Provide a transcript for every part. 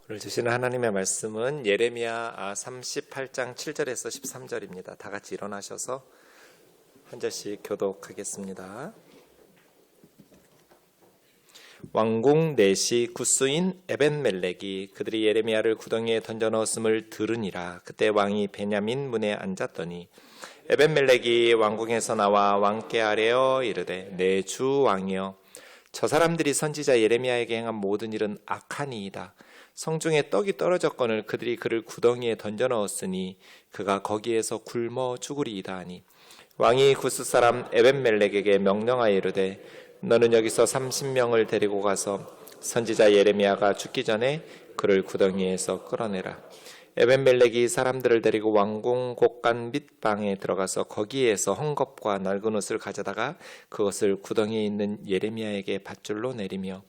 오늘 주시는 하나님의 말씀은 예레미야 38장 7절에서 13절입니다. 다 같이 일어나셔서 한 절씩 교독하겠습니다. 왕궁 넷이 굿수인 에벤멜렉이 그들이 예레미야를 구덩이에 던져 넣었음을 들으니라. 그때 왕이 베냐민 문에 앉았더니 에벤멜렉이 왕궁에서 나와 왕께 아뢰어 이르되 내 주 왕이여, 저 사람들이 선지자 예레미야에게 행한 모든 일은 악하니이다. 성중에 떡이 떨어졌거늘 그들이 그를 구덩이에 던져 넣었으니 그가 거기에서 굶어 죽으리이다 하니, 왕이 구스 사람 에벤멜렉에게 명령하여 이르되 너는 여기서 30명을 데리고 가서 선지자 예레미야가 죽기 전에 그를 구덩이에서 끌어내라. 에벤멜렉이 사람들을 데리고 왕궁 곳간 밑방에 들어가서 거기에서 헝겊과 낡은 옷을 가져다가 그것을 구덩이에 있는 예레미야에게 밧줄로 내리며,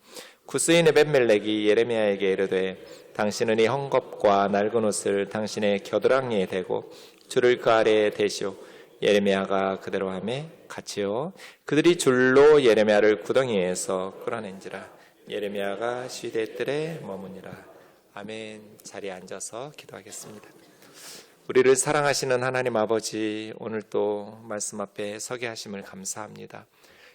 구스인 에벤멜렉이 예레미야에게 이르되 당신은 이 헝겊과 낡은 옷을 당신의 겨드랑이에 대고 줄을 그 아래에 대시오. 예레미야가 그대로 하매 같이요. 그들이 줄로 예레미야를 구덩이에서 끌어낸지라. 예레미야가 시대 뜰에 머무니라. 아멘. 자리에 앉아서 기도하겠습니다. 우리를 사랑하시는 하나님 아버지, 오늘 또 말씀 앞에 서게 하심을 감사합니다.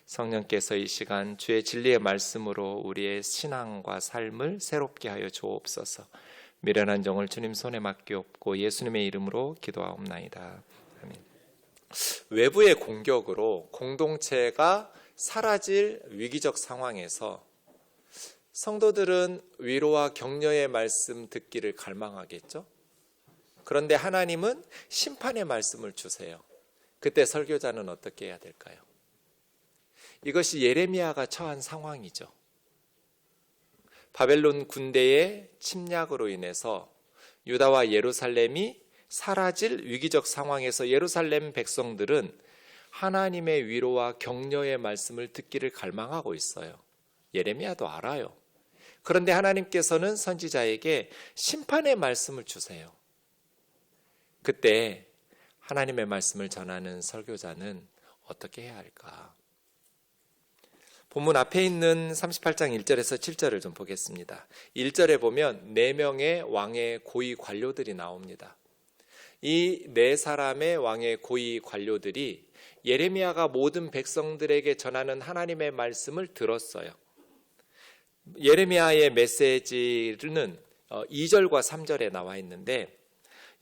성령께서 이 시간 주의 진리의 말씀으로 우리의 신앙과 삶을 새롭게 하여 주옵소서. 미련한 종을 주님 손에 맡기옵고 예수님의 이름으로 기도하옵나이다. 아멘. 외부의 공격으로 공동체가 사라질 위기적 상황에서 성도들은 위로와 격려의 말씀 듣기를 갈망하겠죠. 그런데 하나님은 심판의 말씀을 주세요. 그때 설교자는 어떻게 해야 될까요? 이것이 예레미야가 처한 상황이죠. 바벨론 군대의 침략으로 인해서 유다와 예루살렘이 사라질 위기적 상황에서 예루살렘 백성들은 하나님의 위로와 격려의 말씀을 듣기를 갈망하고 있어요. 예레미야도 알아요. 그런데 하나님께서는 선지자에게 심판의 말씀을 주세요. 그때 하나님의 말씀을 전하는 설교자는 어떻게 해야 할까? 본문 앞에 있는 38장 1절에서 7절을 좀 보겠습니다. 1절에 보면 4명의 왕의 고위 관료들이 나옵니다. 이 4사람의 왕의 고위 관료들이 예레미야가 모든 백성들에게 전하는 하나님의 말씀을 들었어요. 예레미야의 메시지는 2절과 3절에 나와 있는데,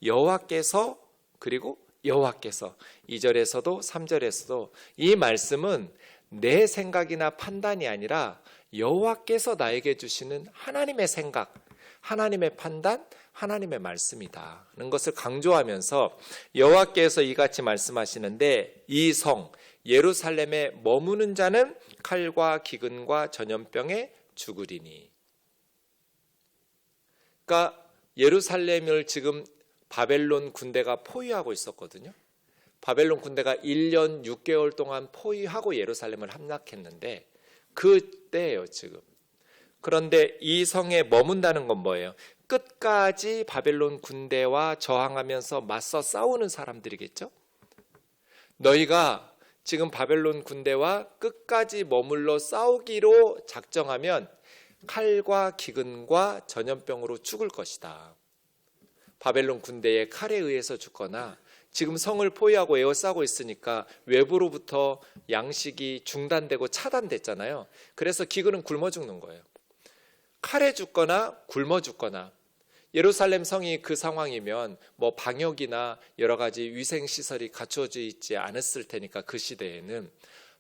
여호와께서, 그리고 여호와께서 2절에서도 3절에서도 이 말씀은 내 생각이나 판단이 아니라 여호와께서 나에게 주시는 하나님의 생각, 하나님의 판단, 하나님의 말씀이다는 것을 강조하면서 여호와께서 이같이 말씀하시는데, 이 성 예루살렘에 머무는 자는 칼과 기근과 전염병에 죽으리니. 그러니까 예루살렘을 지금 바벨론 군대가 포위하고 있었거든요. 바벨론 군대가 1년 6개월 동안 포위하고 예루살렘을 함락했는데 그때예요, 지금. 그런데 이 성에 머문다는 건 뭐예요? 끝까지 바벨론 군대와 저항하면서 맞서 싸우는 사람들이겠죠? 너희가 지금 바벨론 군대와 끝까지 머물러 싸우기로 작정하면 칼과 기근과 전염병으로 죽을 것이다. 바벨론 군대의 칼에 의해서 죽거나, 지금 성을 포위하고 에워싸고 있으니까 외부로부터 양식이 중단되고 차단됐잖아요. 그래서 기근은 굶어 죽는 거예요. 칼에 죽거나 굶어 죽거나. 예루살렘 성이 그 상황이면 뭐 방역이나 여러 가지 위생시설이 갖추어져 있지 않았을 테니까 그 시대에는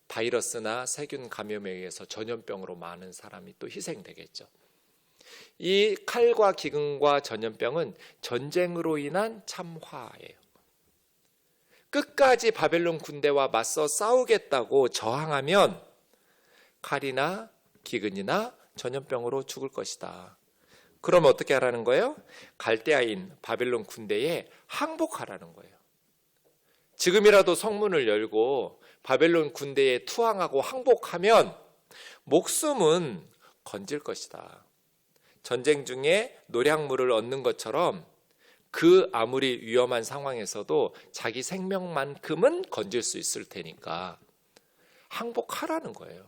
바이러스나 세균 감염에 의해서 전염병으로 많은 사람이 또 희생되겠죠. 이 칼과 기근과 전염병은 전쟁으로 인한 참화예요. 끝까지 바벨론 군대와 맞서 싸우겠다고 저항하면 칼이나 기근이나 전염병으로 죽을 것이다. 그럼 어떻게 하라는 거예요? 갈대아인 바벨론 군대에 항복하라는 거예요. 지금이라도 성문을 열고 바벨론 군대에 투항하고 항복하면 목숨은 건질 것이다. 전쟁 중에 노략물을 얻는 것처럼 그 아무리 위험한 상황에서도 자기 생명만큼은 건질 수 있을 테니까 항복하라는 거예요.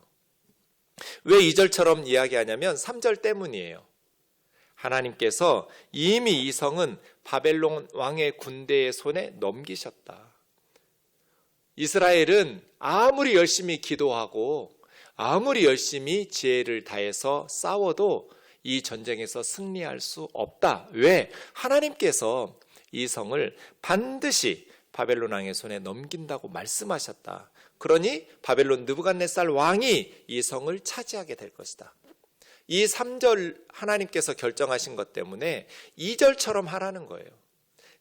왜 2절처럼 이야기하냐면 3절 때문이에요. 하나님께서 이미 이 성은 바벨론 왕의 군대의 손에 넘기셨다. 이스라엘은 아무리 열심히 기도하고 아무리 열심히 지혜를 다해서 싸워도 이 전쟁에서 승리할 수 없다. 왜? 하나님께서 이 성을 반드시 바벨론 왕의 손에 넘긴다고 말씀하셨다. 그러니 바벨론 느부갓네살 왕이 이 성을 차지하게 될 것이다. 이 3절 하나님께서 결정하신 것 때문에 2절처럼 하라는 거예요.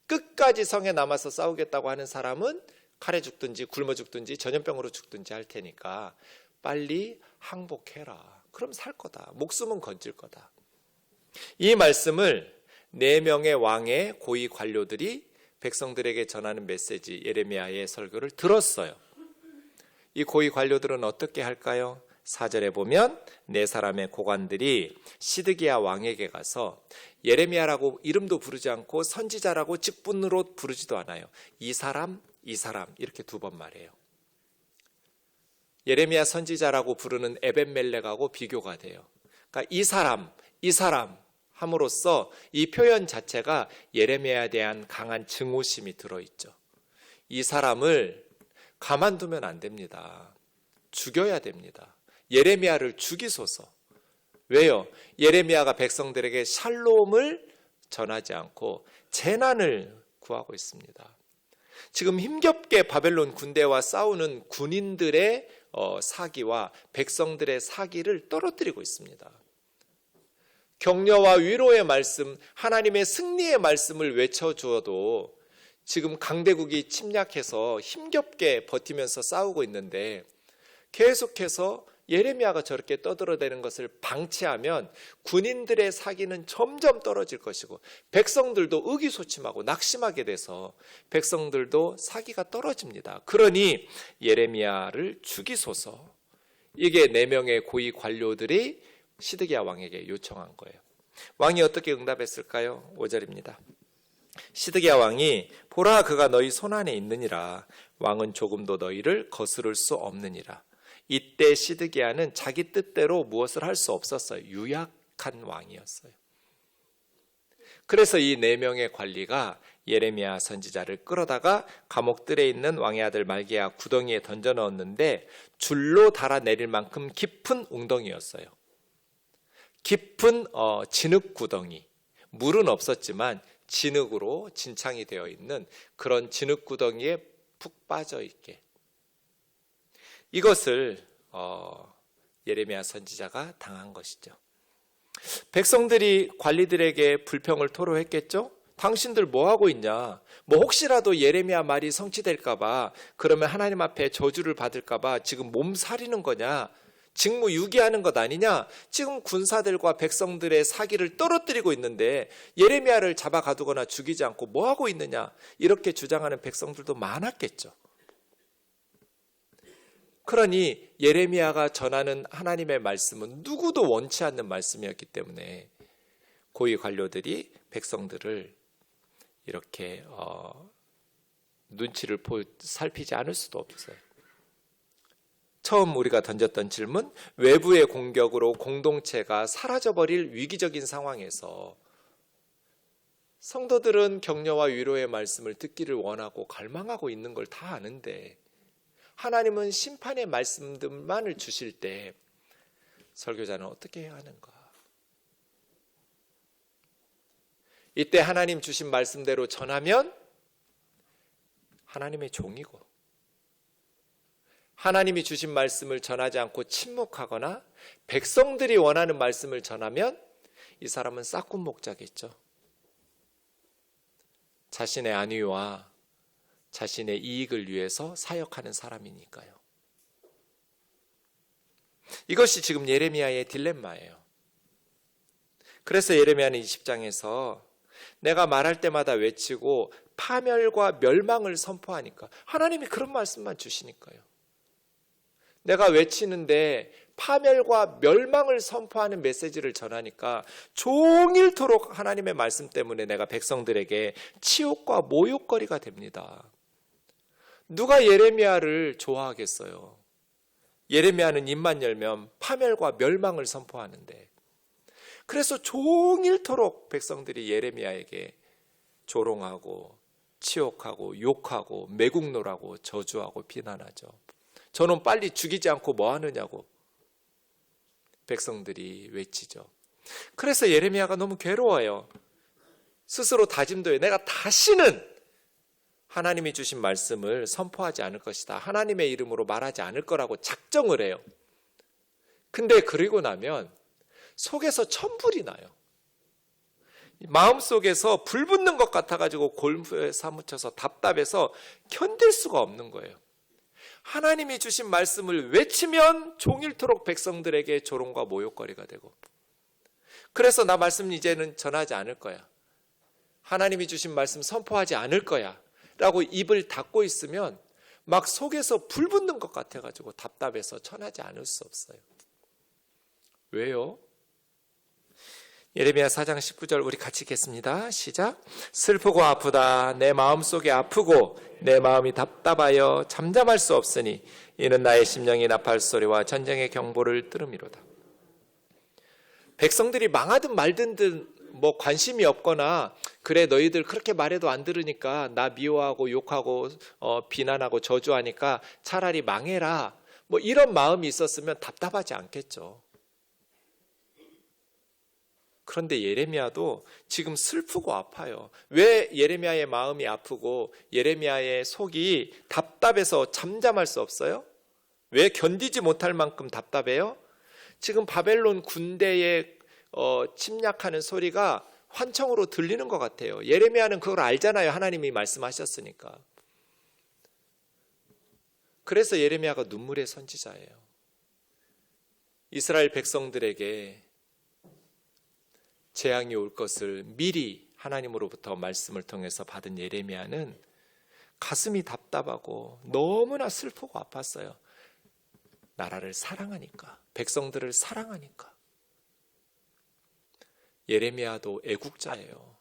끝까지 성에 남아서 싸우겠다고 하는 사람은 칼에 죽든지 굶어 죽든지 전염병으로 죽든지 할 테니까 빨리 항복해라. 그럼 살 거다. 목숨은 건질 거다. 이 말씀을 4명의 왕의 고위 관료들이 백성들에게 전하는 메시지 예레미야의 설교를 들었어요. 이 고위 관료들은 어떻게 할까요? 4절에 보면 4사람의 고관들이 시드기야 왕에게 가서 예레미야라고 이름도 부르지 않고 선지자라고 직분으로 부르지도 않아요. 이 사람 이렇게 2번 말해요. 예레미야 선지자라고 부르는 에벤멜렉하고 비교가 돼요. 그러니까 이 사람 함으로써 이 표현 자체가 예레미야에 대한 강한 증오심이 들어있죠. 이 사람을 가만두면 안 됩니다. 죽여야 됩니다. 예레미야를 죽이소서. 왜요? 예레미야가 백성들에게 샬롬을 전하지 않고 재난을 구하고 있습니다. 지금 힘겹게 바벨론 군대와 싸우는 군인들의 사기와 백성들의 사기를 떨어뜨리고 있습니다. 격려와 위로의 말씀, 하나님의 승리의 말씀을 외쳐주어도 지금 강대국이 침략해서 힘겹게 버티면서 싸우고 있는데 계속해서 예레미야가 저렇게 떠들어대는 것을 방치하면 군인들의 사기는 점점 떨어질 것이고 백성들도 의기소침하고 낙심하게 돼서 백성들도 사기가 떨어집니다. 그러니 예레미야를 죽이소서. 이게 4명의 고위 관료들이 시드기야 왕에게 요청한 거예요. 왕이 어떻게 응답했을까요? 5절입니다. 시드기야 왕이 보라 그가 너희 손안에 있느니라. 왕은 조금도 너희를 거스를 수 없느니라. 이때 시드기야는 자기 뜻대로 무엇을 할 수 없었어요. 유약한 왕이었어요. 그래서 이 4명의 관리가 예레미야 선지자를 끌어다가 감옥들에 있는 왕의 아들 말기야 구덩이에 던져 넣었는데 줄로 달아내릴 만큼 깊은 웅덩이였어요. 깊은 진흙 구덩이. 물은 없었지만 진흙으로 진창이 되어 있는 그런 진흙 구덩이에 푹 빠져 있게. 이것을 예레미야 선지자가 당한 것이죠. 백성들이 관리들에게 불평을 토로했겠죠? 당신들 뭐 하고 있냐? 뭐 혹시라도 예레미야 말이 성취될까 봐, 그러면 하나님 앞에 저주를 받을까 봐 지금 몸살이는 거냐? 직무 유기하는 것 아니냐? 지금 군사들과 백성들의 사기를 떨어뜨리고 있는데 예레미야를 잡아 가두거나 죽이지 않고 뭐 하고 있느냐? 이렇게 주장하는 백성들도 많았겠죠. 그러니 예레미야가 전하는 하나님의 말씀은 누구도 원치 않는 말씀이었기 때문에 고위 관료들이 백성들을 이렇게 눈치를 살피지 않을 수도 없어요. 처음 우리가 던졌던 질문, 외부의 공격으로 공동체가 사라져버릴 위기적인 상황에서 성도들은 격려와 위로의 말씀을 듣기를 원하고 갈망하고 있는 걸 다 아는데 하나님은 심판의 말씀들만을 주실 때 설교자는 어떻게 해야 하는가? 이때 하나님 주신 말씀대로 전하면 하나님의 종이고, 하나님이 주신 말씀을 전하지 않고 침묵하거나 백성들이 원하는 말씀을 전하면 이 사람은 싹군 목자겠죠. 자신의 안위와 자신의 이익을 위해서 사역하는 사람이니까요. 이것이 지금 예레미야의 딜레마예요. 그래서 예레미야는 20장에서 내가 말할 때마다 외치고 파멸과 멸망을 선포하니까, 하나님이 그런 말씀만 주시니까요. 내가 외치는데 파멸과 멸망을 선포하는 메시지를 전하니까 종일토록 하나님의 말씀 때문에 내가 백성들에게 치욕과 모욕거리가 됩니다. 누가 예레미야를 좋아하겠어요? 예레미야는 입만 열면 파멸과 멸망을 선포하는데, 그래서 종일토록 백성들이 예레미야에게 조롱하고 치욕하고 욕하고 매국노라고 저주하고 비난하죠. 저는 빨리 죽이지 않고 뭐 하느냐고 백성들이 외치죠. 그래서 예레미야가 너무 괴로워요. 스스로 다짐도 해요. 내가 다시는 하나님이 주신 말씀을 선포하지 않을 것이다. 하나님의 이름으로 말하지 않을 거라고 작정을 해요. 근데 그러고 나면 속에서 천불이 나요. 마음속에서 불 붙는 것 같아가지고 골무에 사무쳐서 답답해서 견딜 수가 없는 거예요. 하나님이 주신 말씀을 외치면 종일토록 백성들에게 조롱과 모욕거리가 되고, 그래서 나 말씀 이제는 전하지 않을 거야, 하나님이 주신 말씀 선포하지 않을 거야 라고 입을 닫고 있으면 막 속에서 불 붙는 것 같아가지고 답답해서 전하지 않을 수 없어요. 왜요? 예레미야 4장 19절 우리 같이 읽겠습니다. 시작. 슬프고 아프다. 내 마음속에 아프고 내 마음이 답답하여 잠잠할 수 없으니 이는 나의 심령이 나팔 소리와 전쟁의 경보를 들음이로다. 백성들이 망하든 말든 뭐 관심이 없거나, 그래 너희들 그렇게 말해도 안 들으니까 나 미워하고 욕하고 비난하고 저주하니까 차라리 망해라, 뭐 이런 마음이 있었으면 답답하지 않겠죠. 그런데 예레미야도 지금 슬프고 아파요. 왜 예레미야의 마음이 아프고 예레미야의 속이 답답해서 잠잠할 수 없어요? 왜 견디지 못할 만큼 답답해요? 지금 바벨론 군대에 침략하는 소리가 환청으로 들리는 것 같아요. 예레미야는 그걸 알잖아요. 하나님이 말씀하셨으니까. 그래서 예레미야가 눈물의 선지자예요. 이스라엘 백성들에게 재앙이 올 것을 미리 하나님으로부터 말씀을 통해서 받은 예레미야는 가슴이 답답하고 너무나 슬프고 아팠어요. 나라를 사랑하니까, 백성들을 사랑하니까. 예레미야도 애국자예요.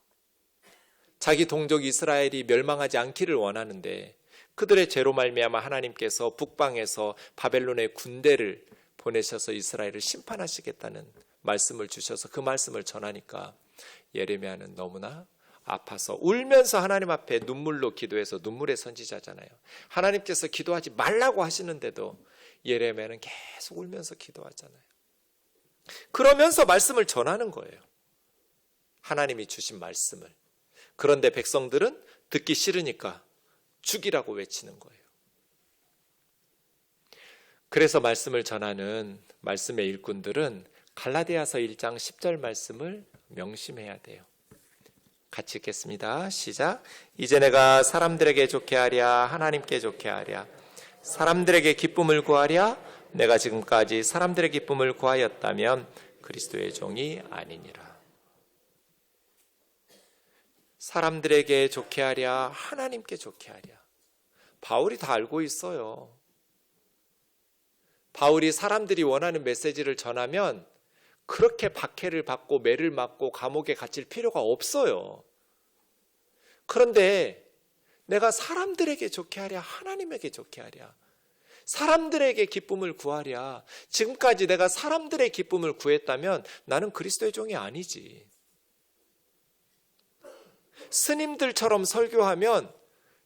자기 동족 이스라엘이 멸망하지 않기를 원하는데 그들의 죄로 말미암아 하나님께서 북방에서 바벨론의 군대를 보내셔서 이스라엘을 심판하시겠다는 말씀을 주셔서 그 말씀을 전하니까 예레미야는 너무나 아파서 울면서 하나님 앞에 눈물로 기도해서 눈물의 선지자잖아요. 하나님께서 기도하지 말라고 하시는데도 예레미야는 계속 울면서 기도하잖아요. 그러면서 말씀을 전하는 거예요. 하나님이 주신 말씀을. 그런데 백성들은 듣기 싫으니까 죽이라고 외치는 거예요. 그래서 말씀을 전하는 말씀의 일꾼들은 갈라디아서 1장 10절 말씀을 명심해야 돼요. 같이 읽겠습니다. 시작. 이제 내가 사람들에게 좋게 하랴 하나님께 좋게 하랴 사람들에게 기쁨을 구하랴 내가 지금까지 사람들의 기쁨을 구하였다면 그리스도의 종이 아니니라. 사람들에게 좋게 하랴 하나님께 좋게 하랴. 바울이 다 알고 있어요. 바울이 사람들이 원하는 메시지를 전하면 그렇게 박해를 받고 매를 맞고 감옥에 갇힐 필요가 없어요. 그런데 내가 사람들에게 좋게 하랴 하나님에게 좋게 하랴 사람들에게 기쁨을 구하랴, 지금까지 내가 사람들의 기쁨을 구했다면 나는 그리스도의 종이 아니지. 스님들처럼 설교하면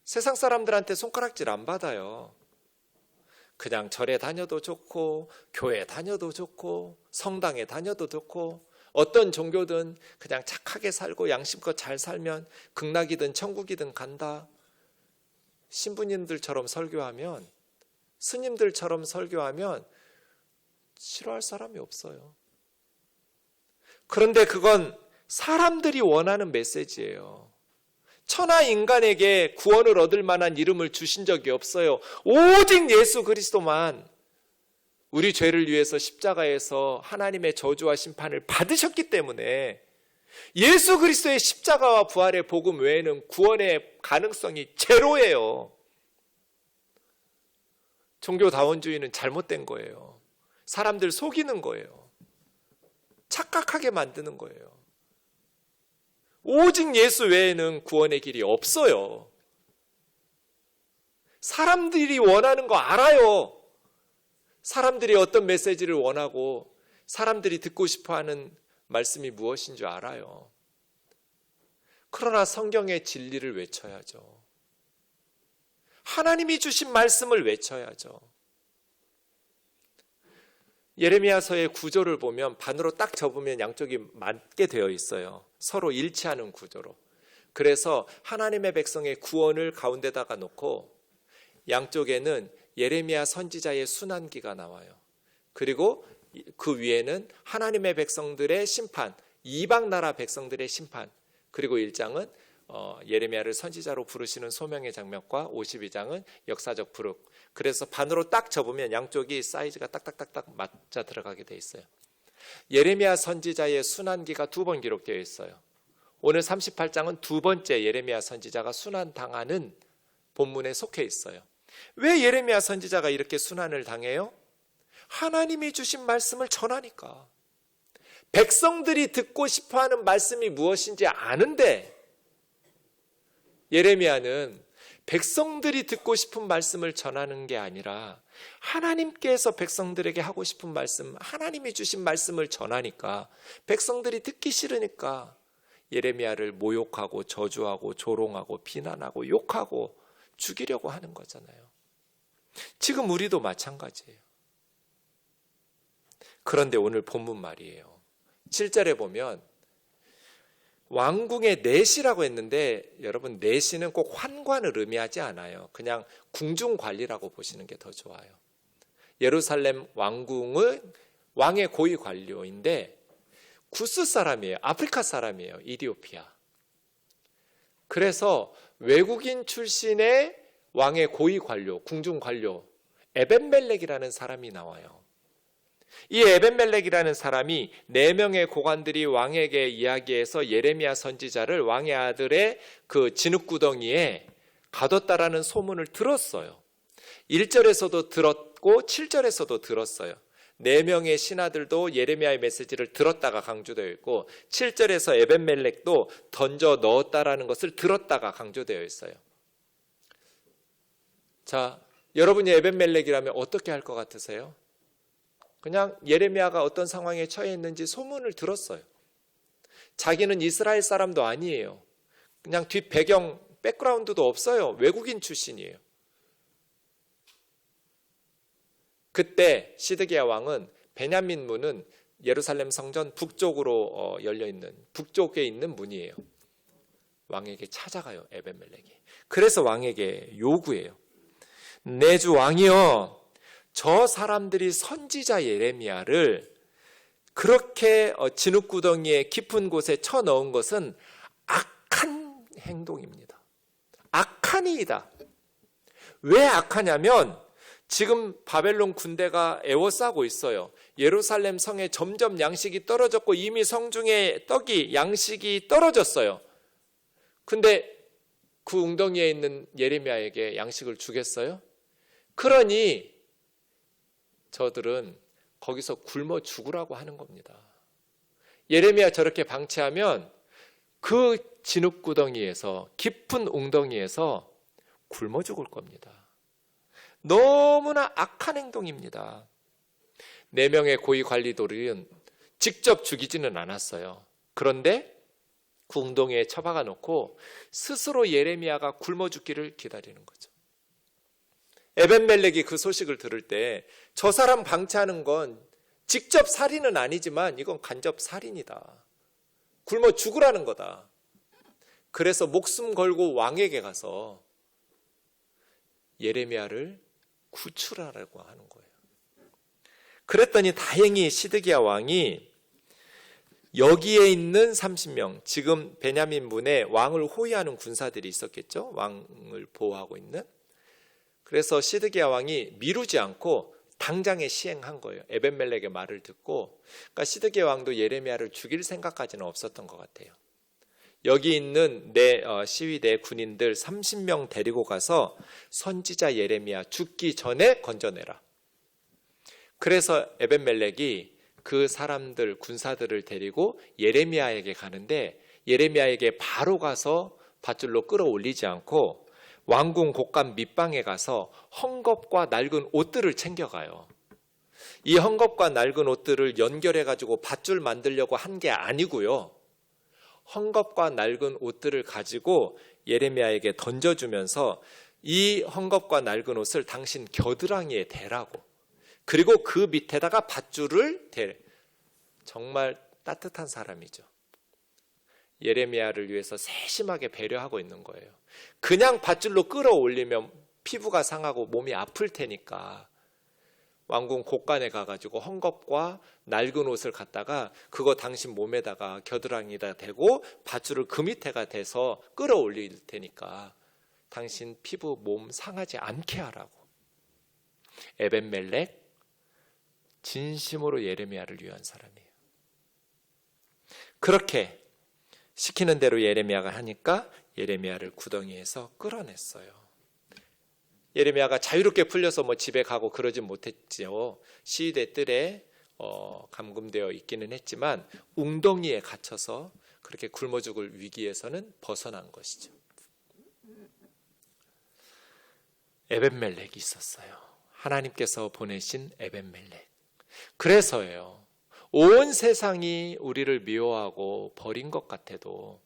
세상 사람들한테 손가락질 안 받아요. 그냥 절에 다녀도 좋고 교회 다녀도 좋고 성당에 다녀도 좋고 어떤 종교든 그냥 착하게 살고 양심껏 잘 살면 극락이든 천국이든 간다. 신부님들처럼 설교하면, 스님들처럼 설교하면 싫어할 사람이 없어요. 그런데 그건 사람들이 원하는 메시지예요. 천하 인간에게 구원을 얻을 만한 이름을 주신 적이 없어요. 오직 예수 그리스도만 우리 죄를 위해서 십자가에서 하나님의 저주와 심판을 받으셨기 때문에 예수 그리스도의 십자가와 부활의 복음 외에는 구원의 가능성이 제로예요. 종교다원주의는 잘못된 거예요. 사람들 속이는 거예요. 착각하게 만드는 거예요. 오직 예수 외에는 구원의 길이 없어요. 사람들이 원하는 거 알아요. 사람들이 어떤 메시지를 원하고 사람들이 듣고 싶어하는 말씀이 무엇인 줄 알아요. 그러나 성경의 진리를 외쳐야죠. 하나님이 주신 말씀을 외쳐야죠. 예레미야서의 구조를 보면 반으로 딱 접으면 양쪽이 맞게 되어 있어요. 서로 일치하는 구조로. 그래서 하나님의 백성의 구원을 가운데다가 놓고 양쪽에는 예레미야 선지자의 순환기가 나와요. 그리고 그 위에는 하나님의 백성들의 심판, 이방 나라 백성들의 심판, 그리고 1장은 예레미야를 선지자로 부르시는 소명의 장면과 52장은 역사적 부르. 그래서 반으로 딱 접으면 양쪽이 사이즈가 딱딱딱딱 맞아 들어가게 돼 있어요. 예레미야 선지자의 순환기가 2번 기록되어 있어요. 오늘 38장은 두 번째 예레미야 선지자가 순환당하는 본문에 속해 있어요. 왜 예레미야 선지자가 이렇게 순환을 당해요? 하나님이 주신 말씀을 전하니까. 백성들이 듣고 싶어하는 말씀이 무엇인지 아는데 예레미야는 백성들이 듣고 싶은 말씀을 전하는 게 아니라 하나님께서 백성들에게 하고 싶은 말씀, 하나님이 주신 말씀을 전하니까 백성들이 듣기 싫으니까 예레미야를 모욕하고 저주하고 조롱하고 비난하고 욕하고 죽이려고 하는 거잖아요. 지금 우리도 마찬가지예요. 그런데 오늘 본문 말이에요. 7절에 보면 왕궁의 내시라고 했는데 여러분 내시는 꼭 환관을 의미하지 않아요. 그냥 궁중관리라고 보시는 게 더 좋아요. 예루살렘 왕궁은 왕의 고위 관료인데 구스 사람이에요. 아프리카 사람이에요. 이디오피아. 그래서 외국인 출신의 왕의 고위 관료, 궁중 관료 에벤멜렉이라는 사람이 나와요. 이 에벤멜렉이라는 사람이 4명의 고관들이 왕에게 이야기해서 예레미야 선지자를 왕의 아들의 그 진흙구덩이에 가뒀다라는 소문을 들었어요. 1절에서도 들었고 7절에서도 들었어요. 4명의 신하들도 예레미야의 메시지를 들었다가 강조되어 있고 7절에서 에벤멜렉도 던져 넣었다라는 것을 들었다가 강조되어 있어요. 자, 여러분이 에벤멜렉이라면 어떻게 할 것 같으세요? 그냥 예레미야가 어떤 상황에 처해 있는지 소문을 들었어요. 자기는 이스라엘 사람도 아니에요. 그냥 뒷 배경, 백그라운드도 없어요. 외국인 출신이에요. 그때 시드기야 왕은 베냐민 문은 예루살렘 성전 북쪽으로 열려있는 북쪽에 있는 문이에요. 왕에게 찾아가요. 에벤멜렉이. 그래서 왕에게 요구해요. 내 주 왕이여, 저 사람들이 선지자 예레미야를 그렇게 진흙구덩이에 깊은 곳에 쳐넣은 것은 악한 행동입니다. 악한 일이다. 왜 악하냐면 지금 바벨론 군대가 애워싸고 있어요. 예루살렘 성에 점점 양식이 떨어졌고 이미 성중에 양식이 떨어졌어요. 근데 그 웅덩이에 있는 예레미야에게 양식을 주겠어요? 그러니 저들은 거기서 굶어 죽으라고 하는 겁니다. 예레미야 저렇게 방치하면 그 진흙구덩이에서 깊은 웅덩이에서 굶어 죽을 겁니다. 너무나 악한 행동입니다. 4명의 고위 관리들은 직접 죽이지는 않았어요. 그런데 그 웅덩이에 처박아 놓고 스스로 예레미야가 굶어 죽기를 기다리는 거죠. 에벤멜렉이 그 소식을 들을 때 저 사람 방치하는 건 직접 살인은 아니지만 이건 간접 살인이다. 굶어 죽으라는 거다. 그래서 목숨 걸고 왕에게 가서 예레미야를 구출하라고 하는 거예요. 그랬더니 다행히 시드기야 왕이 여기에 있는 30명, 지금 베냐민 문에 왕을 호위하는 군사들이 있었겠죠. 왕을 보호하고 있는. 그래서 시드기야 왕이 미루지 않고 당장에 시행한 거예요. 에벤멜렉의 말을 듣고. 그러니까 시드기야 왕도 예레미야를 죽일 생각까지는 없었던 것 같아요. 여기 있는 시위대 군인들 30명 데리고 가서 선지자 예레미야 죽기 전에 건져내라. 그래서 에벤멜렉이 그 사람들, 군사들을 데리고 예레미야에게 가는데 예레미야에게 바로 가서 밧줄로 끌어올리지 않고 왕궁 곳간 밑방에 가서 헝겊과 낡은 옷들을 챙겨가요. 이 헝겊과 낡은 옷들을 연결해가지고 밧줄 만들려고 한 게 아니고요. 헝겊과 낡은 옷들을 가지고 예레미야에게 던져주면서 이 헝겊과 낡은 옷을 당신 겨드랑이에 대라고. 그리고 그 밑에다가 밧줄을 대. 정말 따뜻한 사람이죠. 예레미야를 위해서 세심하게 배려하고 있는 거예요. 그냥 밧줄로 끌어올리면 피부가 상하고 몸이 아플 테니까 왕궁 곳간에 가가지고 헝겊과 낡은 옷을 갖다가 그거 당신 몸에다가 겨드랑이에다 대고 밧줄을 그 밑에가 대서 끌어올릴 테니까 당신 피부 몸 상하지 않게 하라고. 에벤멜렉 진심으로 예레미야를 위한 사람이에요. 그렇게 시키는 대로 예레미야가 하니까 예레미야를 구덩이에서 끌어냈어요. 예레미야가 자유롭게 풀려서 집에 가고 그러진 못했지요. 시위대 뜰에 감금되어 있기는 했지만 웅덩이에 갇혀서 그렇게 굶어 죽을 위기에서는 벗어난 것이죠. 에벤멜렉이 있었어요. 하나님께서 보내신 에벤멜렉. 그래서예요. 온 세상이 우리를 미워하고 버린 것 같아도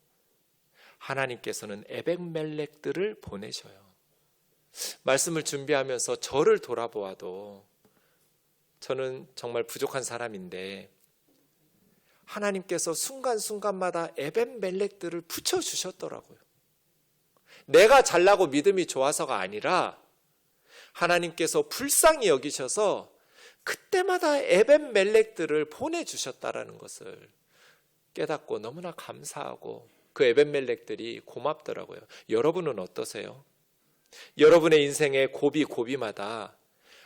하나님께서는 에벤멜렉들을 보내셔요. 말씀을 준비하면서 저를 돌아보아도 저는 정말 부족한 사람인데 하나님께서 순간순간마다 에벤멜렉들을 붙여주셨더라고요. 내가 잘나고 믿음이 좋아서가 아니라 하나님께서 불쌍히 여기셔서 그때마다 에벤멜렉들을 보내주셨다라는 것을 깨닫고 너무나 감사하고 그 에벤멜렉들이 고맙더라고요. 여러분은 어떠세요? 여러분의 인생의 고비마다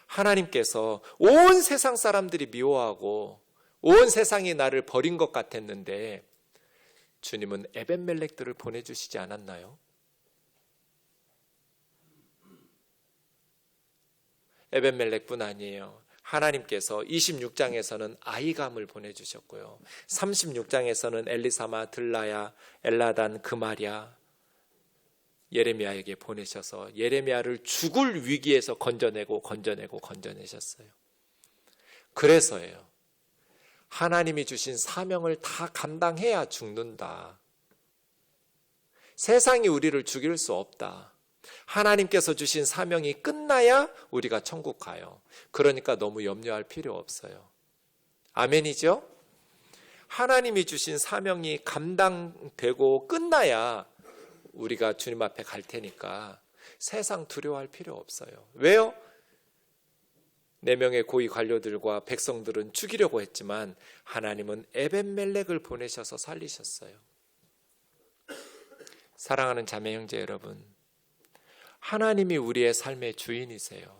하나님께서 온 세상 사람들이 미워하고 온 세상이 나를 버린 것 같았는데 주님은 에벤멜렉들을 보내주시지 않았나요? 에벤멜렉뿐 아니에요. 하나님께서 26장에서는 아이감을 보내주셨고요. 36장에서는 엘리사마, 들라야, 엘라단, 그마랴 예레미야에게 보내셔서 예레미야를 죽을 위기에서 건져내셨어요. 그래서예요. 하나님이 주신 사명을 다 감당해야 죽는다. 세상이 우리를 죽일 수 없다. 하나님께서 주신 사명이 끝나야 우리가 천국 가요. 그러니까 너무 염려할 필요 없어요. 아멘이죠? 하나님이 주신 사명이 감당되고 끝나야 우리가 주님 앞에 갈 테니까 세상 두려워할 필요 없어요. 왜요? 4명의 고위 관료들과 백성들은 죽이려고 했지만 하나님은 에벤멜렉을 보내셔서 살리셨어요. 사랑하는 자매 형제 여러분, 하나님이 우리의 삶의 주인이세요.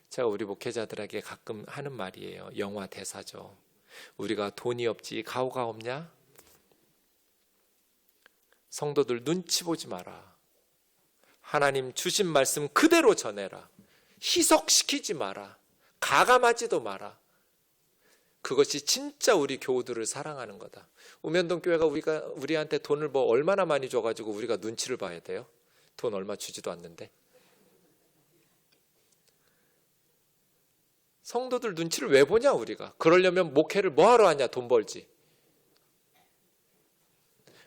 제가 우리 목회자들에게 가끔 하는 말이에요. 영화 대사죠. 우리가 돈이 없지 가오가 없냐? 성도들 눈치 보지 마라. 하나님 주신 말씀 그대로 전해라. 희석시키지 마라. 가감하지도 마라. 그것이 진짜 우리 교우들을 사랑하는 거다. 우면동 교회가 우리한테 돈을 얼마나 많이 줘가지고 우리가 눈치를 봐야 돼요? 돈 얼마 주지도 않는데. 성도들 눈치를 왜 보냐 우리가. 그러려면 목회를 뭐하러 하냐. 돈 벌지.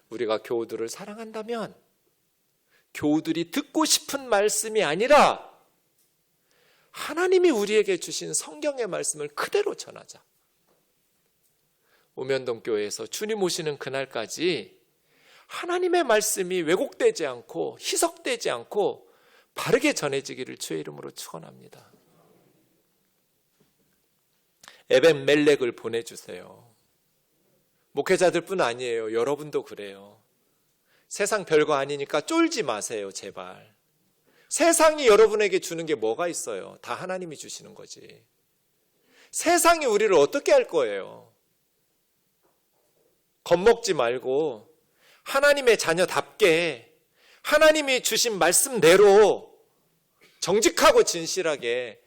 우리가 교우들을 사랑한다면 교우들이 듣고 싶은 말씀이 아니라 하나님이 우리에게 주신 성경의 말씀을 그대로 전하자. 우면동 교회에서 주님 오시는 그날까지 하나님의 말씀이 왜곡되지 않고 희석되지 않고 바르게 전해지기를 주의 이름으로 축원합니다. 에벤멜렉을 보내주세요. 목회자들뿐 아니에요. 여러분도 그래요. 세상 별거 아니니까 쫄지 마세요. 제발. 세상이 여러분에게 주는 게 뭐가 있어요? 다 하나님이 주시는 거지. 세상이 우리를 어떻게 할 거예요? 겁먹지 말고 하나님의 자녀답게 하나님이 주신 말씀대로 정직하고 진실하게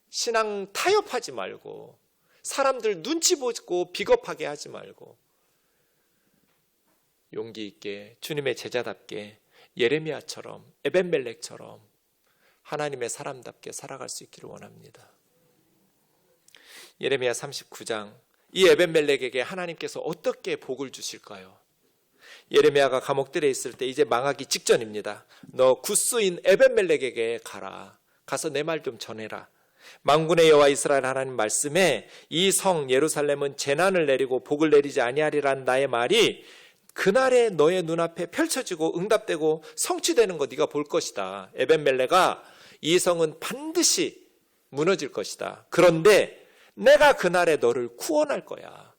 신앙 타협하지 말고 사람들 눈치 보고 비겁하게 하지 말고 용기 있게 주님의 제자답게 예레미야처럼 에벤멜렉처럼 하나님의 사람답게 살아갈 수 있기를 원합니다. 예레미야 39장, 이 에벤멜렉에게 하나님께서 어떻게 복을 주실까요? 예레미야가 감옥들에 있을 때 이제 망하기 직전입니다. 너 굿수인 에벤멜렉에게 가라. 가서 내 말 좀 전해라. 만군의 여호와 이스라엘 하나님 말씀에 이 성 예루살렘은 재난을 내리고 복을 내리지 아니하리라는 나의 말이 그날에 너의 눈앞에 펼쳐지고 응답되고 성취되는 거 네가 볼 것이다. 에벤멜렉아, 이 성은 반드시 무너질 것이다. 그런데 내가 그날에 너를 구원할 거야.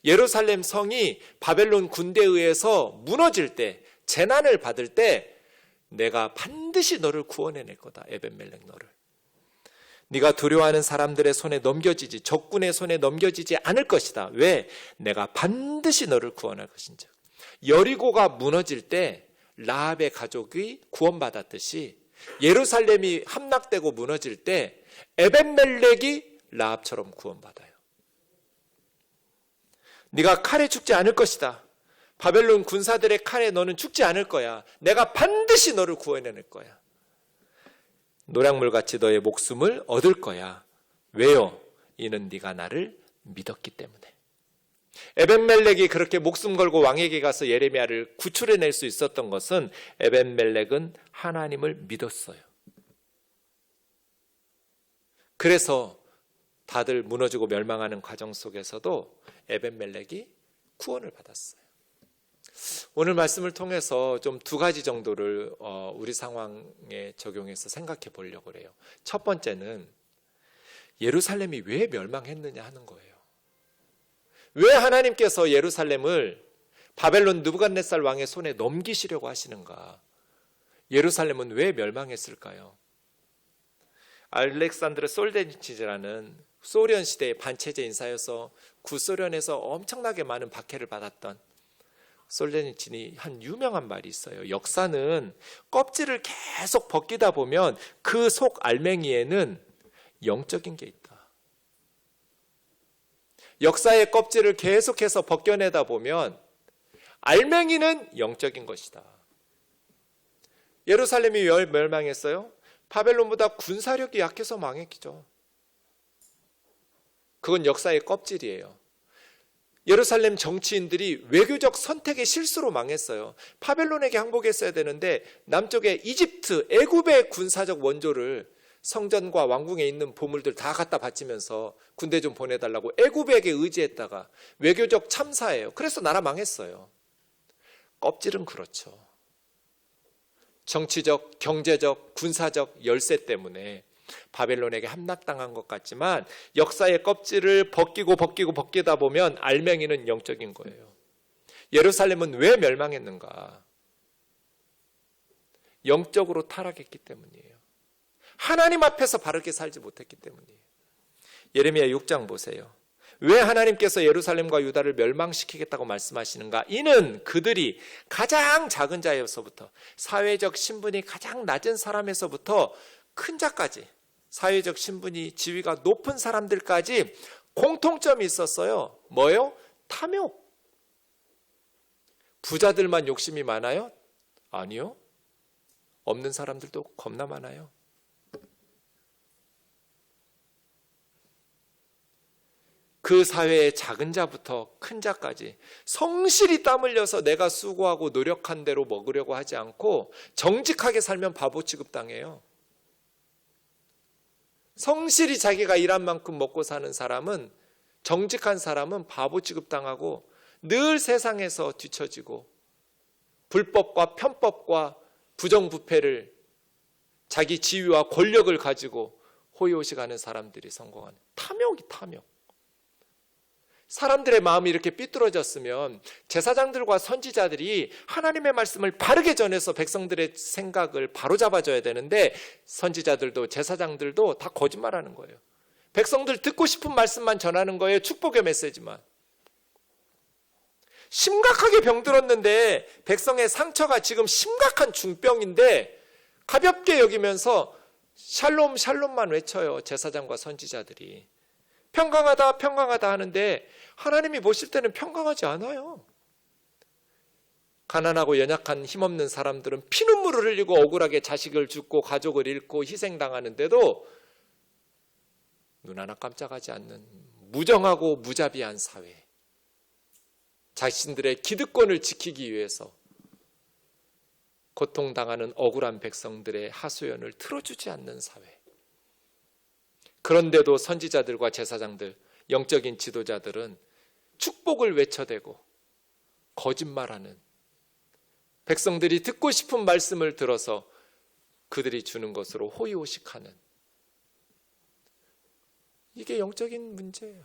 예루살렘 성이 바벨론 군대에 의해서 무너질 때, 재난을 받을 때 내가 반드시 너를 구원해낼 거다. 에벤멜렉 너를. 네가 두려워하는 사람들의 손에 넘겨지지, 적군의 손에 넘겨지지 않을 것이다. 왜? 내가 반드시 너를 구원할 것인즉. 여리고가 무너질 때 라합의 가족이 구원받았듯이 예루살렘이 함락되고 무너질 때 에벤멜렉이 라합처럼 구원받아요. 네가 칼에 죽지 않을 것이다. 바벨론 군사들의 칼에 너는 죽지 않을 거야. 내가 반드시 너를 구원해낼 거야. 노량물같이 너의 목숨을 얻을 거야. 왜요? 이는 네가 나를 믿었기 때문에. 에벤멜렉이 그렇게 목숨 걸고 왕에게 가서 예레미야를 구출해낼 수 있었던 것은 에벤멜렉은 하나님을 믿었어요. 그래서 다들 무너지고 멸망하는 과정 속에서도 에벤멜렉이 구원을 받았어요. 오늘 말씀을 통해서 좀 두 가지 정도를 우리 상황에 적용해서 생각해 보려고 해요. 첫 번째는 예루살렘이 왜 멸망했느냐 하는 거예요. 왜 하나님께서 예루살렘을 바벨론 느부갓네살 왕의 손에 넘기시려고 하시는가? 예루살렘은 왜 멸망했을까요? 알렉산드르 솔제니치라는 소련 시대의 반체제 인사여서 구소련에서 엄청나게 많은 박해를 받았던 솔제니친이 한 유명한 말이 있어요. 역사는 껍질을 계속 벗기다 보면 그 속 알맹이에는 영적인 게 있다. 역사의 껍질을 계속해서 벗겨내다 보면 알맹이는 영적인 것이다. 예루살렘이 왜 멸망했어요? 바벨론보다 군사력이 약해서 망했죠. 그건 역사의 껍질이에요. 예루살렘 정치인들이 외교적 선택의 실수로 망했어요. 바벨론에게 항복했어야 되는데 남쪽에 이집트, 애굽의 군사적 원조를 성전과 왕궁에 있는 보물들 다 갖다 바치면서 군대 좀 보내달라고 애굽에게 의지했다가 외교적 참사예요. 그래서 나라 망했어요. 껍질은 그렇죠. 정치적, 경제적, 군사적 열세 때문에 바벨론에게 함락당한 것 같지만 역사의 껍질을 벗기다 보면 알맹이는 영적인 거예요. 예루살렘은 왜 멸망했는가? 영적으로 타락했기 때문이에요. 하나님 앞에서 바르게 살지 못했기 때문이에요. 예레미야 6장 보세요. 왜 하나님께서 예루살렘과 유다를 멸망시키겠다고 말씀하시는가? 이는 그들이 가장 작은 자에서부터, 사회적 신분이 가장 낮은 사람에서부터 큰 자까지, 사회적 신분이 지위가 높은 사람들까지 공통점이 있었어요. 뭐예요? 탐욕. 부자들만 욕심이 많아요? 아니요. 없는 사람들도 겁나 많아요. 그 사회의 작은 자부터 큰 자까지 성실히 땀 흘려서 내가 수고하고 노력한 대로 먹으려고 하지 않고 정직하게 살면 바보 취급당해요. 성실히 자기가 일한 만큼 먹고 사는 사람은, 정직한 사람은 바보 취급당하고 늘 세상에서 뒤처지고 불법과 편법과 부정부패를 자기 지위와 권력을 가지고 호의호식하는 사람들이 성공하는 탐욕이 탐욕. 사람들의 마음이 이렇게 삐뚤어졌으면 제사장들과 선지자들이 하나님의 말씀을 바르게 전해서 백성들의 생각을 바로잡아줘야 되는데 선지자들도 제사장들도 다 거짓말하는 거예요. 백성들 듣고 싶은 말씀만 전하는 거예요. 축복의 메시지만. 심각하게 병들었는데 백성의 상처가 지금 심각한 중병인데 가볍게 여기면서 샬롬 샬롬만 외쳐요. 제사장과 선지자들이. 평강하다 하는데 하나님이 보실 때는 평강하지 않아요. 가난하고 연약한 힘없는 사람들은 피눈물을 흘리고 억울하게 자식을 죽고 가족을 잃고 희생당하는데도 눈 하나 깜짝하지 않는 무정하고 무자비한 사회, 자신들의 기득권을 지키기 위해서 고통당하는 억울한 백성들의 하소연을 들어주지 않는 사회. 그런데도 선지자들과 제사장들, 영적인 지도자들은 축복을 외쳐대고 거짓말하는, 백성들이 듣고 싶은 말씀을 들어서 그들이 주는 것으로 호의호식하는, 이게 영적인 문제예요.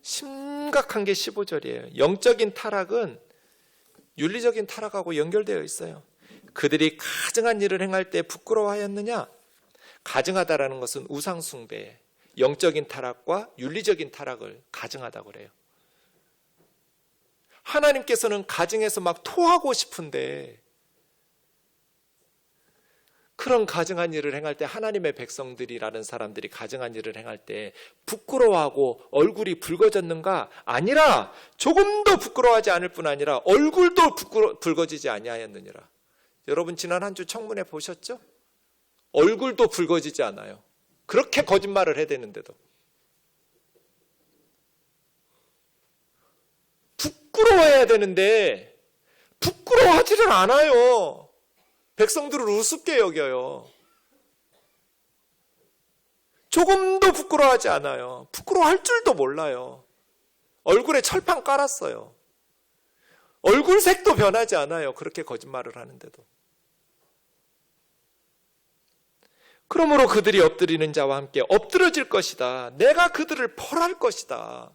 심각한 게 15절이에요. 영적인 타락은 윤리적인 타락하고 연결되어 있어요. 그들이 가증한 일을 행할 때 부끄러워하였느냐? 가증하다라는 것은 우상숭배, 영적인 타락과 윤리적인 타락을 가증하다고 그래요. 하나님께서는 가증해서 막 토하고 싶은데, 그런 가증한 일을 행할 때 하나님의 백성들이라는 사람들이 가증한 일을 행할 때 부끄러워하고 얼굴이 붉어졌는가? 아니라 조금도 부끄러워하지 않을 뿐 아니라 얼굴도 붉어지지 아니하였느니라. 여러분 지난 한 주 청문회 보셨죠? 얼굴도 붉어지지 않아요. 그렇게 거짓말을 해대는데도. 부끄러워해야 되는데 부끄러워하지를 않아요. 백성들을 우습게 여겨요. 조금도 부끄러워하지 않아요. 부끄러워할 줄도 몰라요. 얼굴에 철판 깔았어요. 얼굴 색도 변하지 않아요. 그렇게 거짓말을 하는데도. 그러므로 그들이 엎드리는 자와 함께 엎드러질 것이다. 내가 그들을 벌할 것이다.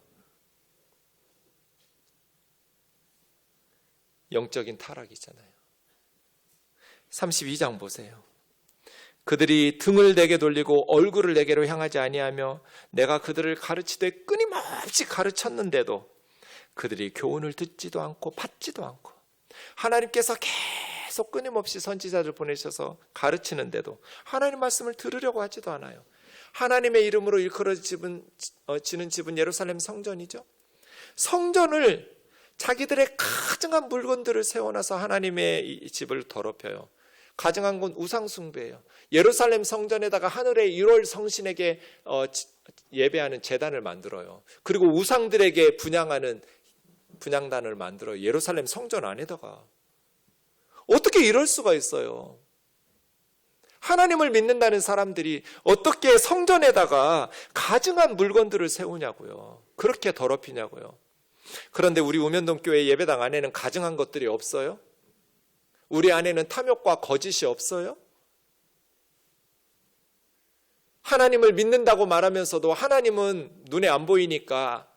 영적인 타락이잖아요. 32장 보세요. 그들이 등을 내게 돌리고 얼굴을 내게로 향하지 아니하며 내가 그들을 가르치되 끊임없이 가르쳤는데도 그들이 교훈을 듣지도 않고 받지도 않고, 하나님께서 계속 끊임없이 선지자들 보내셔서 가르치는데도 하나님 말씀을 들으려고 하지도 않아요. 하나님의 이름으로 일컬어지는 집은 예루살렘 성전이죠. 성전을, 자기들의 가증한 물건들을 세워놔서 하나님의 집을 더럽혀요. 가증한 건 우상숭배예요. 예루살렘 성전에다가 하늘의 1월 성신에게 예배하는 제단을 만들어요. 그리고 우상들에게 분향하는 분향단을 만들어요. 예루살렘 성전 안에다가. 어떻게 이럴 수가 있어요? 하나님을 믿는다는 사람들이 어떻게 성전에다가 가증한 물건들을 세우냐고요. 그렇게 더럽히냐고요. 그런데 우리 우면동교회 예배당 안에는 가증한 것들이 없어요? 우리 안에는 탐욕과 거짓이 없어요? 하나님을 믿는다고 말하면서도 하나님은 눈에 안 보이니까,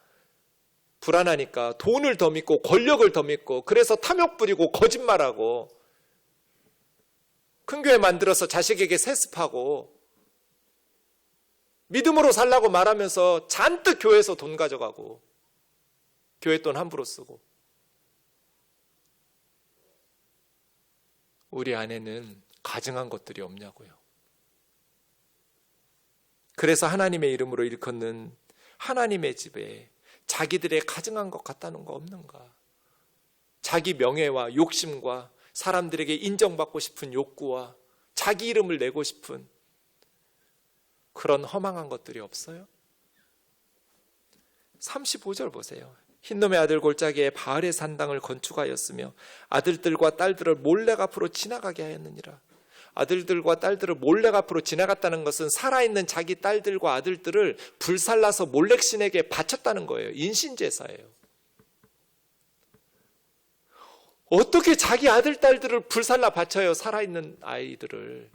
불안하니까 돈을 더 믿고 권력을 더 믿고, 그래서 탐욕 부리고 거짓말하고, 큰 교회 만들어서 자식에게 세습하고, 믿음으로 살라고 말하면서 잔뜩 교회에서 돈 가져가고, 교회 돈 함부로 쓰고. 우리 안에는 가증한 것들이 없냐고요. 그래서 하나님의 이름으로 일컫는 하나님의 집에 자기들의 가증한 것 같다는 거 없는가? 자기 명예와 욕심과 사람들에게 인정받고 싶은 욕구와 자기 이름을 내고 싶은 그런 허망한 것들이 없어요? 35절 보세요. 흰놈의 아들 골짜기에 바알의 산당을 건축하였으며 아들들과 딸들을 몰래 앞으로 지나가게 하였느니라. 아들들과 딸들을 몰래 앞으로 지나갔다는 것은 살아있는 자기 딸들과 아들들을 불살라서 몰렉신에게 바쳤다는 거예요. 인신제사예요. 어떻게 자기 아들, 딸들을 불살라 바쳐요? 살아있는 아이들을.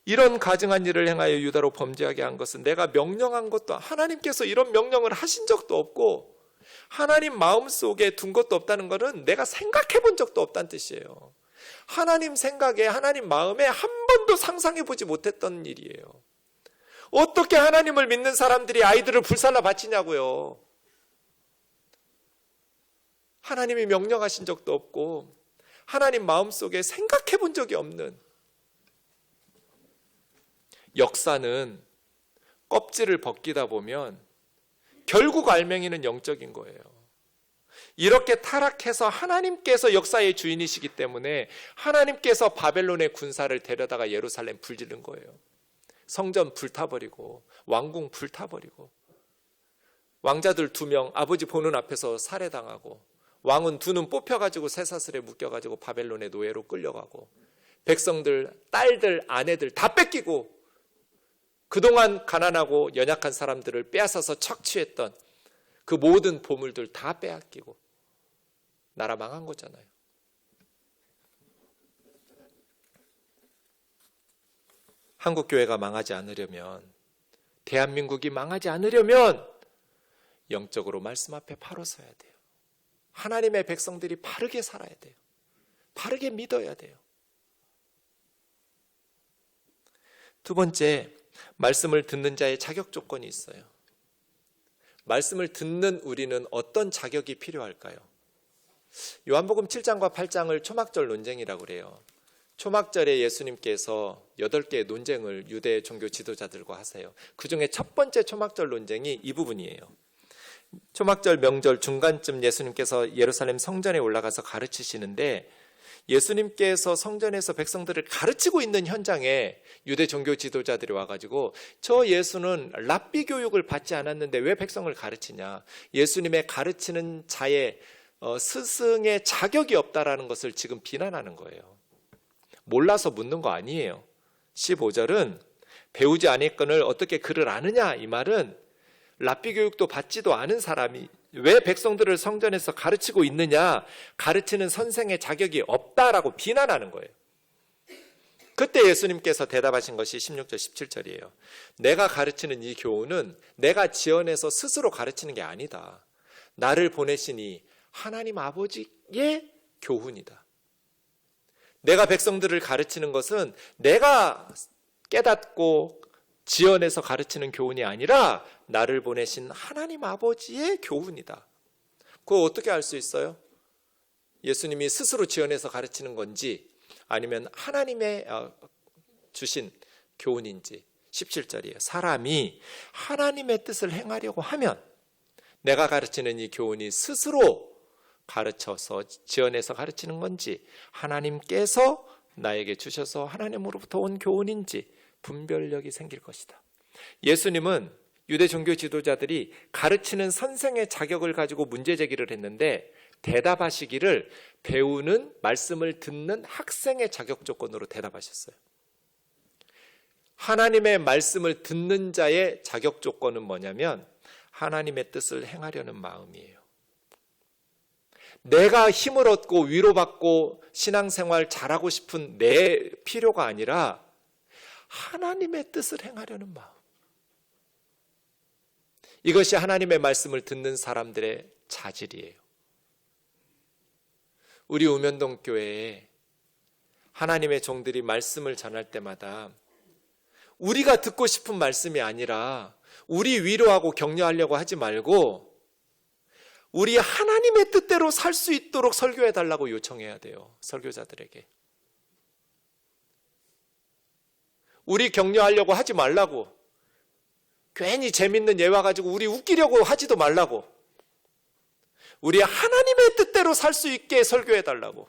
이런 가증한 일을 행하여 유다로 범죄하게 한 것은 내가 명령한 것도, 하나님께서 이런 명령을 하신 적도 없고 하나님 마음속에 둔 것도 없다는 것은 내가 생각해 본 적도 없다는 뜻이에요. 하나님 생각에, 하나님 마음에 한 번도 상상해 보지 못했던 일이에요. 어떻게 하나님을 믿는 사람들이 아이들을 불살라 바치냐고요. 하나님이 명령하신 적도 없고 하나님 마음속에 생각해 본 적이 없는, 역사는 껍질을 벗기다 보면 결국 알맹이는 영적인 거예요. 이렇게 타락해서 하나님께서 역사의 주인이시기 때문에 하나님께서 바벨론의 군사를 데려다가 예루살렘 불지른 거예요. 성전 불타버리고 왕궁 불타버리고 왕자들 2명 아버지 보는 앞에서 살해당하고 왕은 2눈 뽑혀가지고 쇠사슬에 묶여가지고 바벨론의 노예로 끌려가고 백성들, 딸들, 아내들 다 뺏기고 그동안 가난하고 연약한 사람들을 빼앗아서 착취했던 그 모든 보물들 다 빼앗기고 나라 망한 거잖아요. 한국교회가 망하지 않으려면, 대한민국이 망하지 않으려면 영적으로 말씀 앞에 바로 서야 돼요. 하나님의 백성들이 바르게 살아야 돼요. 바르게 믿어야 돼요. 두 번째, 말씀을 듣는 자의 자격 조건이 있어요. 말씀을 듣는 우리는 어떤 자격이 필요할까요? 요한복음 7장과 8장을 초막절 논쟁이라고 그래요. 초막절에 예수님께서 8개의 논쟁을 유대 종교 지도자들과 하세요. 그 중에 첫 번째 초막절 논쟁이 이 부분이에요. 초막절 명절 중간쯤 예수님께서 예루살렘 성전에 올라가서 가르치시는데 예수님께서 성전에서 백성들을 가르치고 있는 현장에 유대 종교 지도자들이 와가지고 저 예수는 랍비 교육을 받지 않았는데 왜 백성을 가르치냐. 예수님의 가르치는 자의 스승의 자격이 없다라는 것을 지금 비난하는 거예요. 몰라서 묻는 거 아니에요. 15절은 배우지 않았거늘 어떻게 글을 아느냐, 이 말은 랍비 교육도 받지도 않은 사람이 왜 백성들을 성전에서 가르치고 있느냐, 가르치는 선생의 자격이 없다라고 비난하는 거예요. 그때 예수님께서 대답하신 것이 16절 17절이에요. 내가 가르치는 이 교훈은 내가 지어내서 스스로 가르치는 게 아니다. 나를 보내시니 하나님 아버지의 교훈이다. 내가 백성들을 가르치는 것은 내가 깨닫고 지어내서 가르치는 교훈이 아니라 나를 보내신 하나님 아버지의 교훈이다. 그거 어떻게 알 수 있어요? 예수님이 스스로 지어내서 가르치는 건지 아니면 하나님의 주신 교훈인지. 17절이에요. 사람이 하나님의 뜻을 행하려고 하면 내가 가르치는 이 교훈이 스스로 가르쳐서 지어내서 가르치는 건지 하나님께서 나에게 주셔서 하나님으로부터 온 교훈인지 분별력이 생길 것이다. 예수님은 유대 종교 지도자들이 가르치는 선생의 자격을 가지고 문제 제기를 했는데 대답하시기를 배우는 말씀을 듣는 학생의 자격 조건으로 대답하셨어요. 하나님의 말씀을 듣는 자의 자격 조건은 뭐냐면 하나님의 뜻을 행하려는 마음이에요. 내가 힘을 얻고 위로받고 신앙생활 잘하고 싶은 내 필요가 아니라 하나님의 뜻을 행하려는 마음. 이것이 하나님의 말씀을 듣는 사람들의 자질이에요. 우리 우면동 교회에 하나님의 종들이 말씀을 전할 때마다 우리가 듣고 싶은 말씀이 아니라 우리 위로하고 격려하려고 하지 말고 우리 하나님의 뜻대로 살 수 있도록 설교해 달라고 요청해야 돼요. 설교자들에게. 우리 격려하려고 하지 말라고. 괜히 재밌는 예화 가지고 우리 웃기려고 하지도 말라고. 우리 하나님의 뜻대로 살 수 있게 설교해 달라고.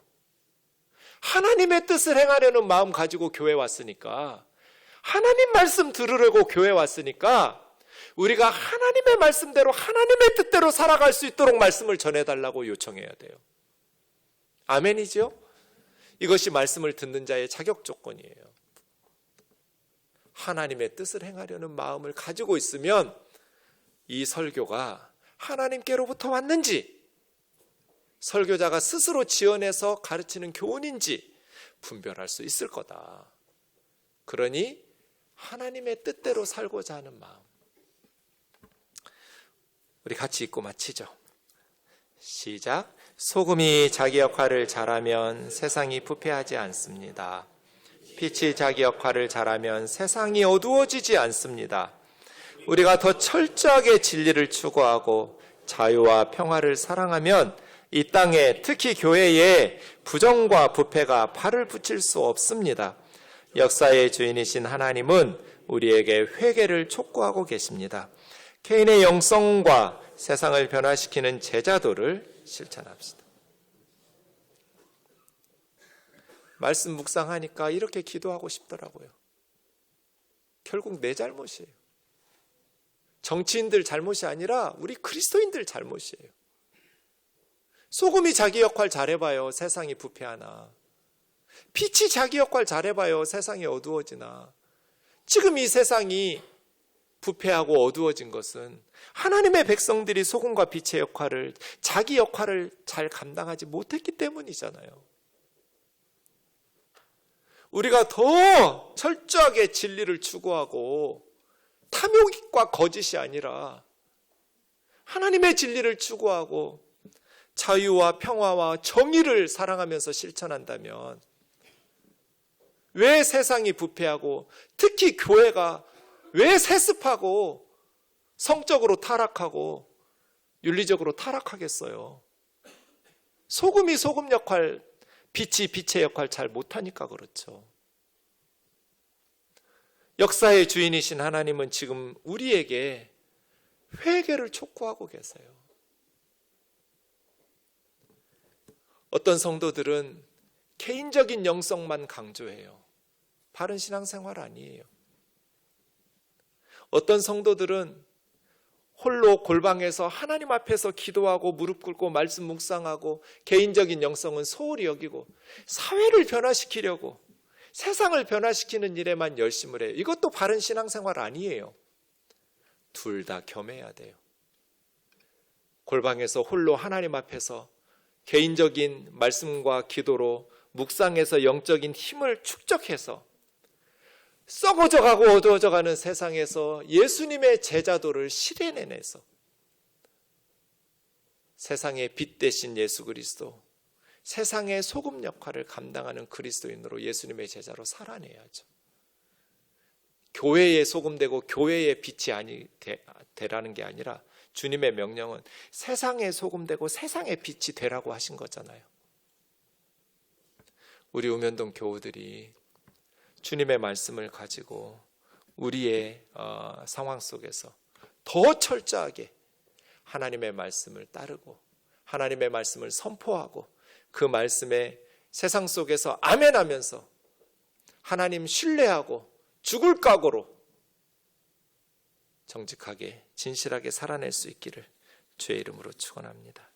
하나님의 뜻을 행하려는 마음 가지고 교회 왔으니까, 하나님 말씀 들으려고 교회 왔으니까 우리가 하나님의 말씀대로 하나님의 뜻대로 살아갈 수 있도록 말씀을 전해달라고 요청해야 돼요. 아멘이죠? 이것이 말씀을 듣는 자의 자격 조건이에요. 하나님의 뜻을 행하려는 마음을 가지고 있으면 이 설교가 하나님께로부터 왔는지 설교자가 스스로 지어내서 가르치는 교훈인지 분별할 수 있을 거다. 그러니 하나님의 뜻대로 살고자 하는 마음. 우리 같이 읽고 마치죠. 시작. 소금이 자기 역할을 잘하면 세상이 부패하지 않습니다. 빛이 자기 역할을 잘하면 세상이 어두워지지 않습니다. 우리가 더 철저하게 진리를 추구하고 자유와 평화를 사랑하면 이 땅에, 특히 교회에 부정과 부패가 발을 붙일 수 없습니다. 역사의 주인이신 하나님은 우리에게 회개를 촉구하고 계십니다. 개인의 영성과 세상을 변화시키는 제자도를 실천합시다. 말씀 묵상하니까 이렇게 기도하고 싶더라고요. 결국 내 잘못이에요. 정치인들 잘못이 아니라 우리 그리스도인들 잘못이에요. 소금이 자기 역할 잘해봐요. 세상이 부패하나. 빛이 자기 역할 잘해봐요. 세상이 어두워지나. 지금 이 세상이 부패하고 어두워진 것은 하나님의 백성들이 소금과 빛의 역할을, 자기 역할을 잘 감당하지 못했기 때문이잖아요. 우리가 더 철저하게 진리를 추구하고 탐욕과 거짓이 아니라 하나님의 진리를 추구하고 자유와 평화와 정의를 사랑하면서 실천한다면 왜 세상이 부패하고 특히 교회가 왜 세습하고 성적으로 타락하고 윤리적으로 타락하겠어요? 소금이 소금 역할, 빛이 빛의 역할 잘 못하니까 그렇죠. 역사의 주인이신 하나님은 지금 우리에게 회개를 촉구하고 계세요. 어떤 성도들은 개인적인 영성만 강조해요. 바른 신앙생활 아니에요. 어떤 성도들은 홀로 골방에서 하나님 앞에서 기도하고 무릎 꿇고 말씀 묵상하고 개인적인 영성은 소홀히 여기고 사회를 변화시키려고 세상을 변화시키는 일에만 열심을 해요. 이것도 바른 신앙생활 아니에요. 둘 다 겸해야 돼요. 골방에서 홀로 하나님 앞에서 개인적인 말씀과 기도로 묵상해서 영적인 힘을 축적해서 썩어져가고 어두워져가는 세상에서 예수님의 제자도를 실현해내서 세상의 빛 대신 예수 그리스도, 세상의 소금 역할을 감당하는 그리스도인으로 예수님의 제자로 살아내야죠. 교회의 소금 되고 교회의 빛이 되라는 게 아니라 주님의 명령은 세상의 소금 되고 세상의 빛이 되라고 하신 거잖아요. 우리 우면동 교우들이 주님의 말씀을 가지고 우리의 상황 속에서 더 철저하게 하나님의 말씀을 따르고 하나님의 말씀을 선포하고 그 말씀에 세상 속에서 아멘하면서 하나님 신뢰하고 죽을 각오로 정직하게 진실하게 살아낼 수 있기를 주의 이름으로 축원합니다.